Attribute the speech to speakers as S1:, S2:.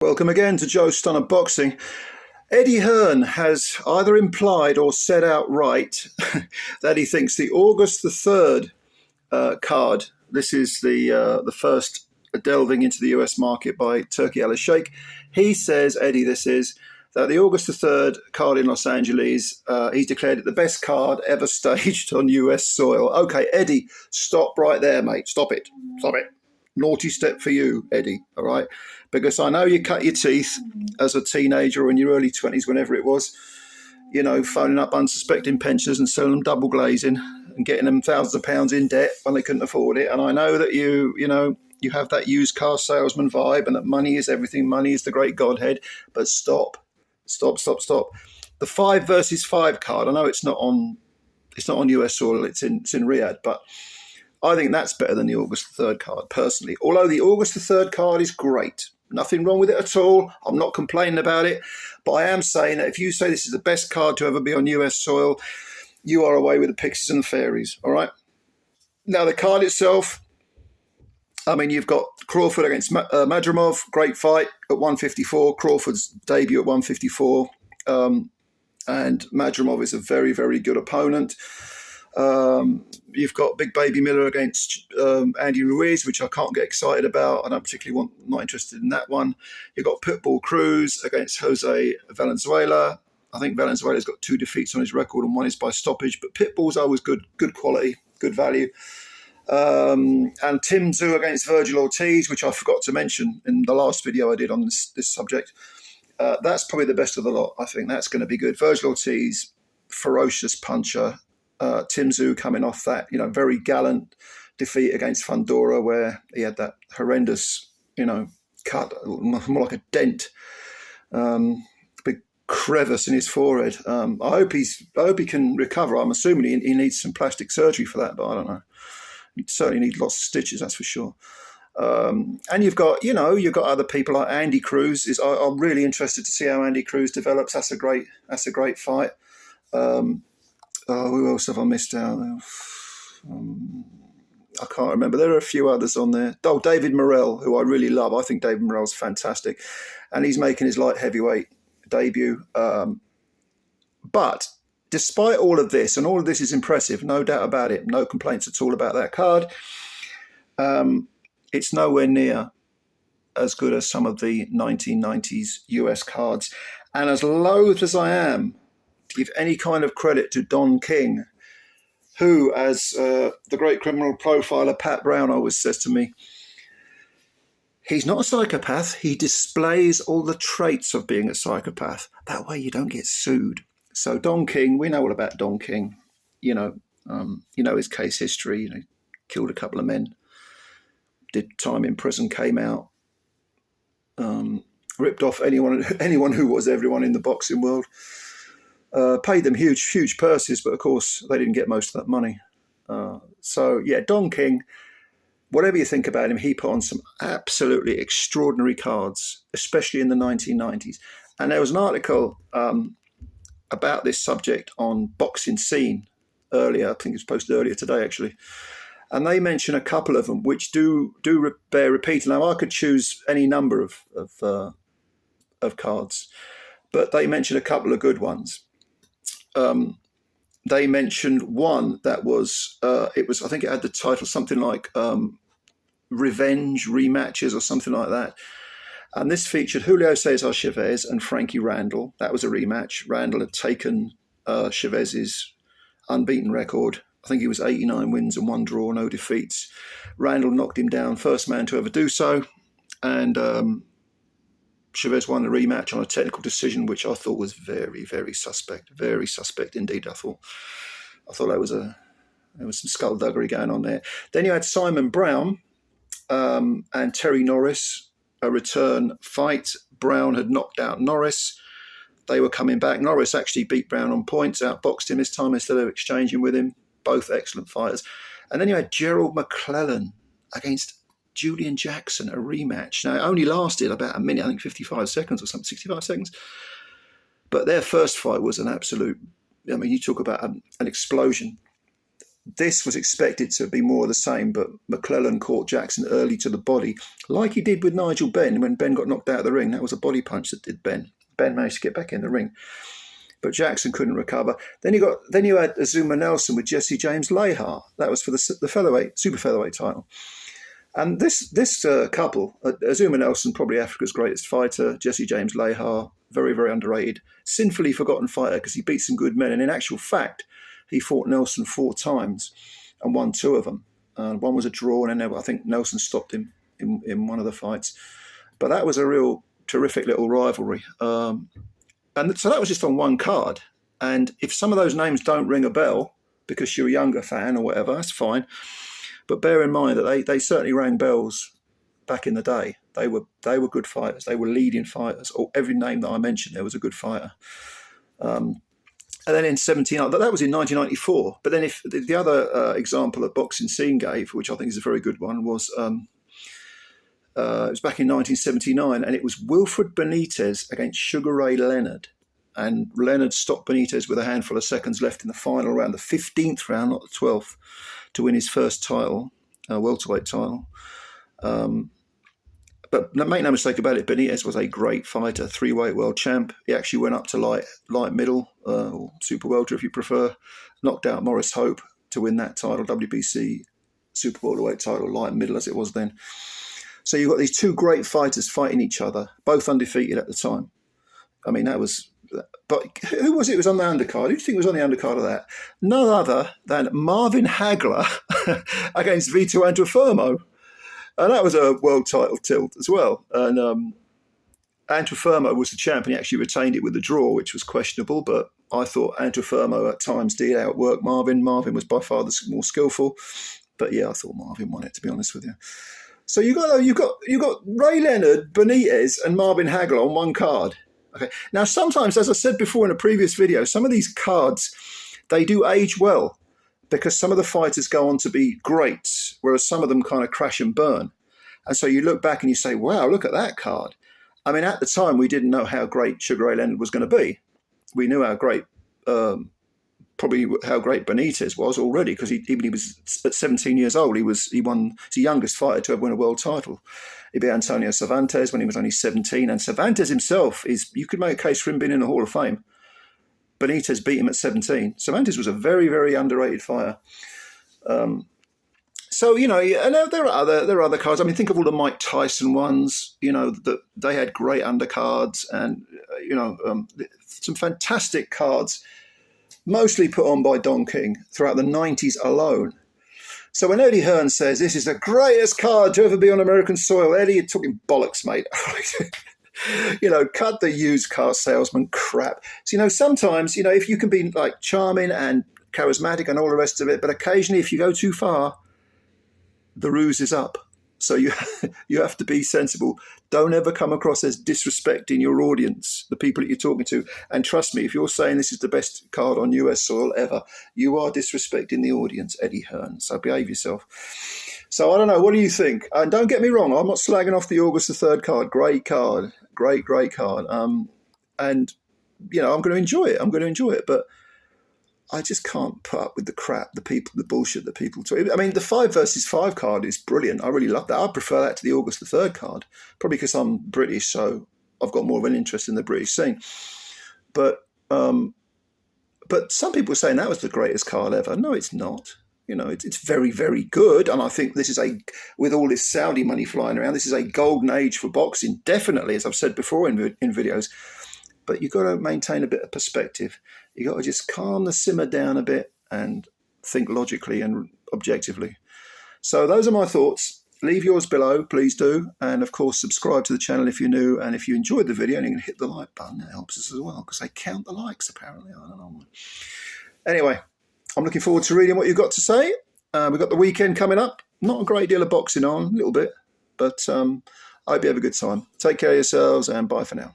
S1: Welcome again to Joe Stunner Boxing. Eddie Hearn has either implied or said outright that he thinks the August the 3rd card, this is the first delving into the US market by Turki Al Sheikh. He says, Eddie, this is, that the August the 3rd card in Los Angeles, he's declared it the best card ever staged on US soil. Okay, Eddie, stop right there, mate. Stop it. Stop it. Naughty step for you, Eddie, all right? Because I know you cut your teeth as a teenager or in your early 20s, whenever it was, you know, phoning up unsuspecting pensioners and selling them double glazing and getting them thousands of pounds in debt when they couldn't afford it. And I know that you have that used car salesman vibe and that money is everything, money is the great godhead. But stop. The 5 versus 5 card, I know it's not on US soil, it's in Riyadh, but I think that's better than the August the 3rd card, personally. Although the August the 3rd card is great. Nothing wrong with it at all. I'm not complaining about it. But I am saying that if you say this is the best card to ever be on US soil, you are away with the pixies and the fairies, all right? Now, the card itself, I mean, you've got Crawford against Madrimov, great fight at 154. Crawford's debut at 154. And Madrimov is a very, very good opponent. You've got Big Baby Miller against Andy Ruiz, which I can't get excited about. I don't particularly not interested in that one. You've got Pitbull Cruz against Jose Valenzuela. I think Valenzuela's got 2 defeats on his record and one is by stoppage, but Pitbull's always good quality, good value. And Tim Tszyu against Virgil Ortiz, which I forgot to mention in the last video I did on this subject. That's probably the best of the lot. I think that's going to be good. Virgil Ortiz, ferocious puncher. Tim Tszyu coming off that, very gallant defeat against Fundora where he had that horrendous, cut, more like a dent, big crevice in his forehead. I hope he can recover. I'm assuming he needs some plastic surgery for that, but I don't know. He certainly needs lots of stitches, that's for sure. And you've got other people like Andy Cruz. I'm really interested to see how Andy Cruz develops. That's a great fight. Who else have I missed out? I can't remember. There are a few others on there. Oh, David Morrell, who I really love. I think David Morrell's fantastic. And he's making his light heavyweight debut. But despite all of this, and all of this is impressive, no doubt about it, no complaints at all about that card, it's nowhere near as good as some of the 1990s US cards. And as loath as I am to give any kind of credit to Don King, who, as the great criminal profiler Pat Brown always says to me, he's not a psychopath. He displays all the traits of being a psychopath. That way you don't get sued. So Don King, we know all about Don King. You know his case history. Killed a couple of men, did time in prison, came out, ripped off anyone who was everyone in the boxing world. Paid them huge purses, but of course they didn't get most of that money. So Don King, whatever you think about him, he put on some absolutely extraordinary cards, especially in the 1990s. And there was an article about this subject on Boxing Scene earlier. I think it was posted earlier today, actually. And they mention a couple of them which do bear repeating. Now, I could choose any number of cards, but they mention a couple of good ones. They mentioned one that was, I think it had the title something like Revenge Rematches or something like that. And this featured Julio Cesar Chavez and Frankie Randall. That was a rematch. Randall had taken Chavez's unbeaten record. I think he was 89 wins and 1 draw, no defeats. Randall knocked him down, first man to ever do so. And Chavez won the rematch on a technical decision, which I thought was very, very suspect. Very suspect indeed. I thought there was some skullduggery going on there. Then you had Simon Brown and Terry Norris, a return fight. Brown had knocked out Norris. They were coming back. Norris actually beat Brown on points, outboxed him this time instead of exchanging with him. Both excellent fighters. And then you had Gerald McClellan against Julian Jackson, a rematch. Now, it only lasted about a minute, I think 55 seconds or something, 65 seconds. But their first fight was an absolute, you talk about an explosion. this was expected to be more of the same, but McClellan caught Jackson early to the body, like he did with Nigel Benn when Ben got knocked out of the ring. That was a body punch that did Ben. Ben managed to get back in the ring, but Jackson couldn't recover. Then you had Azuma Nelson with Jesse James Lahar. That was for the super featherweight title. And this couple, Azuma Nelson, probably Africa's greatest fighter, Jesse James Lahar, very, very underrated, sinfully forgotten fighter because he beat some good men. And in actual fact, he fought Nelson 4 times and won 2 of them. One was a draw, and then I think Nelson stopped him in one of the fights. But that was a real terrific little rivalry. And so that was just on one card. And if some of those names don't ring a bell because you're a younger fan or whatever, that's fine. But bear in mind that they certainly rang bells back in the day. They were good fighters. They were leading fighters. Or every name that I mentioned, there was a good fighter. And then in 1979, that was in 1994. But then if the other example a boxing scene gave, which I think is a very good one, was it was back in 1979, and it was Wilfred Benitez against Sugar Ray Leonard. And Leonard stopped Benitez with a handful of seconds left in the final round, the 15th round, not the 12th, to win his first title, welterweight title. But make no mistake about it, Benitez was a great fighter, 3-weight world champ. He actually went up to light middle, or super welter if you prefer, knocked out Maurice Hope to win that title, WBC super welterweight title, light middle as it was then. So you've got these 2 great fighters fighting each other, both undefeated at the time. I mean, that was... But who was it? It was on the undercard. Who do you think was on the undercard of that? None other than Marvin Hagler against Vito Antuofermo. And that was a world title tilt as well. And Antuofermo was the champ, and he actually retained it with the draw, which was questionable. But I thought Antuofermo at times did outwork Marvin. Marvin was by far the more skillful. But yeah, I thought Marvin won it, to be honest with you. So you got Ray Leonard, Benitez, and Marvin Hagler on one card. Okay. Now, sometimes, as I said before in a previous video, some of these cards, they do age well because some of the fighters go on to be greats, whereas some of them kind of crash and burn. And so you look back and you say, wow, look at that card. I mean, at the time, we didn't know how great Sugar Ray Leonard was going to be. We knew how great, probably how great Benitez was already, because he was at 17 years old. He's the youngest fighter to ever win a world title. He beat Antonio Cervantes when he was only 17. And Cervantes himself you could make a case for him being in the Hall of Fame. Benitez beat him at 17. Cervantes was a very, very underrated fighter. So, and there are other cards. I mean, think of all the Mike Tyson ones, that they had great undercards and, some fantastic cards, mostly put on by Don King throughout the 90s alone. So when Eddie Hearn says, this is the greatest card to ever be on American soil, Eddie, you're talking bollocks, mate. Cut the used car salesman crap. So, sometimes, if you can be like charming and charismatic and all the rest of it, but occasionally if you go too far, the ruse is up. So you have to be sensible. Don't ever come across as disrespecting your audience, the people that you're talking to. And trust me, if you're saying this is the best card on US soil ever, you are disrespecting the audience, Eddie Hearn. So behave yourself. So I don't know. What do you think? And don't get me wrong. I'm not slagging off the August the 3rd card. Great card. Great card. And, I'm going to enjoy it. But I just can't put up with the crap, the bullshit that people talk. I mean, the 5 versus 5 card is brilliant. I really love that. I prefer that to the August the 3rd card, probably because I'm British, so I've got more of an interest in the British scene. But some people are saying that was the greatest card ever. No, it's not. It's very, very good. And I think this is with all this Saudi money flying around, this is a golden age for boxing, definitely, as I've said before in videos. But you've got to maintain a bit of perspective. You've got to just calm the simmer down a bit and think logically and objectively. So those are my thoughts. Leave yours below, please do. And of course, subscribe to the channel if you're new. And if you enjoyed the video, and you can hit the like button, it helps us as well, because they count the likes apparently. I don't know. Anyway, I'm looking forward to reading what you've got to say. We've got the weekend coming up. Not a great deal of boxing on, a little bit. But I hope you have a good time. Take care of yourselves and bye for now.